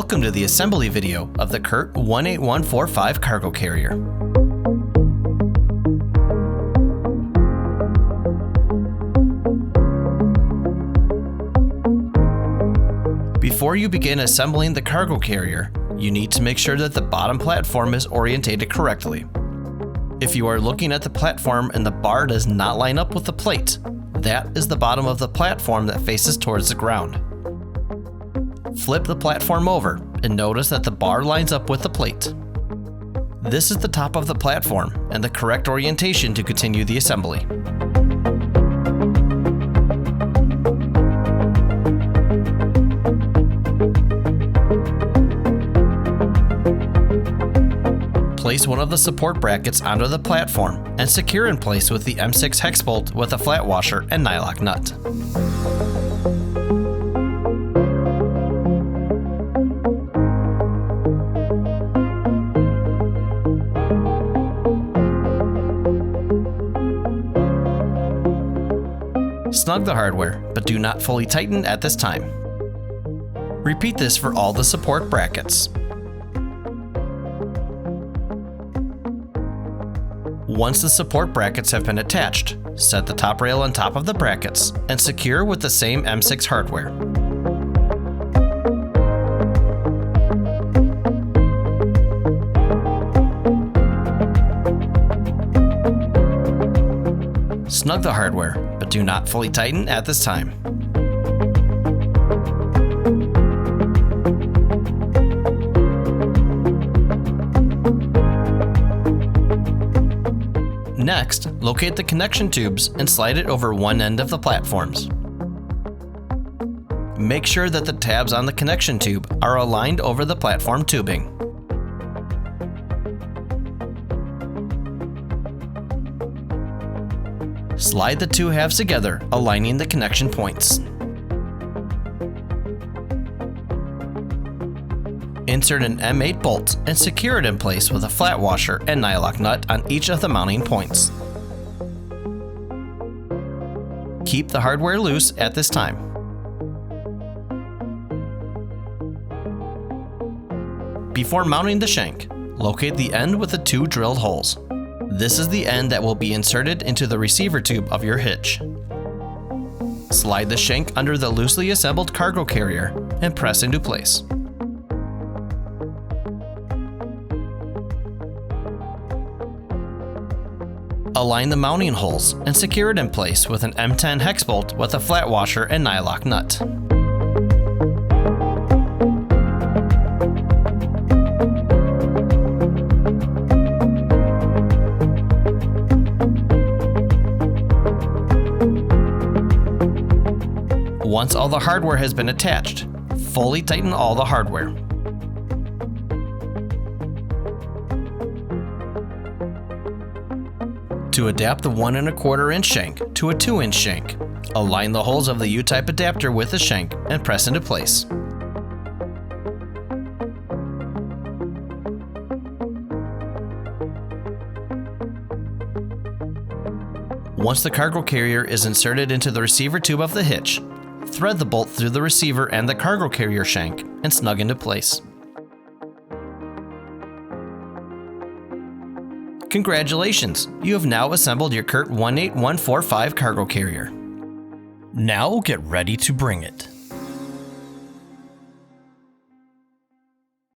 Welcome to the assembly video of the CURT 18145 cargo carrier. Before you begin assembling the cargo carrier, you need to make sure that the bottom platform is orientated correctly. If you are looking at the platform and the bar does not line up with the plate, that is the bottom of the platform that faces towards the ground. Flip the platform over and notice that the bar lines up with the plate. This is the top of the platform and the correct orientation to continue the assembly. Place one of the support brackets onto the platform and secure in place with the M6 hex bolt with a flat washer and nylock nut. Snug the hardware, but do not fully tighten at this time. Repeat this for all the support brackets. Once the support brackets have been attached, set the top rail on top of the brackets and secure with the same M6 hardware. Snug the hardware, but do not fully tighten at this time. Next, locate the connection tubes and slide it over one end of the platforms. Make sure that the tabs on the connection tube are aligned over the platform tubing. Slide the two halves together, aligning the connection points. Insert an M8 bolt and secure it in place with a flat washer and nylock nut on each of the mounting points. Keep the hardware loose at this time. Before mounting the shank, locate the end with the two drilled holes. This is the end that will be inserted into the receiver tube of your hitch. Slide the shank under the loosely assembled cargo carrier and press into place. Align the mounting holes and secure it in place with an M10 hex bolt with a flat washer and nylock nut. Once all the hardware has been attached, fully tighten all the hardware. To adapt the 1 1/4 inch shank to a 2-inch shank, align the holes of the U-type adapter with the shank and press into place. Once the cargo carrier is inserted into the receiver tube of the hitch, thread the bolt through the receiver and the cargo carrier shank and snug into place. Congratulations! You have now assembled your CURT 18145 cargo carrier. Now get ready to bring it.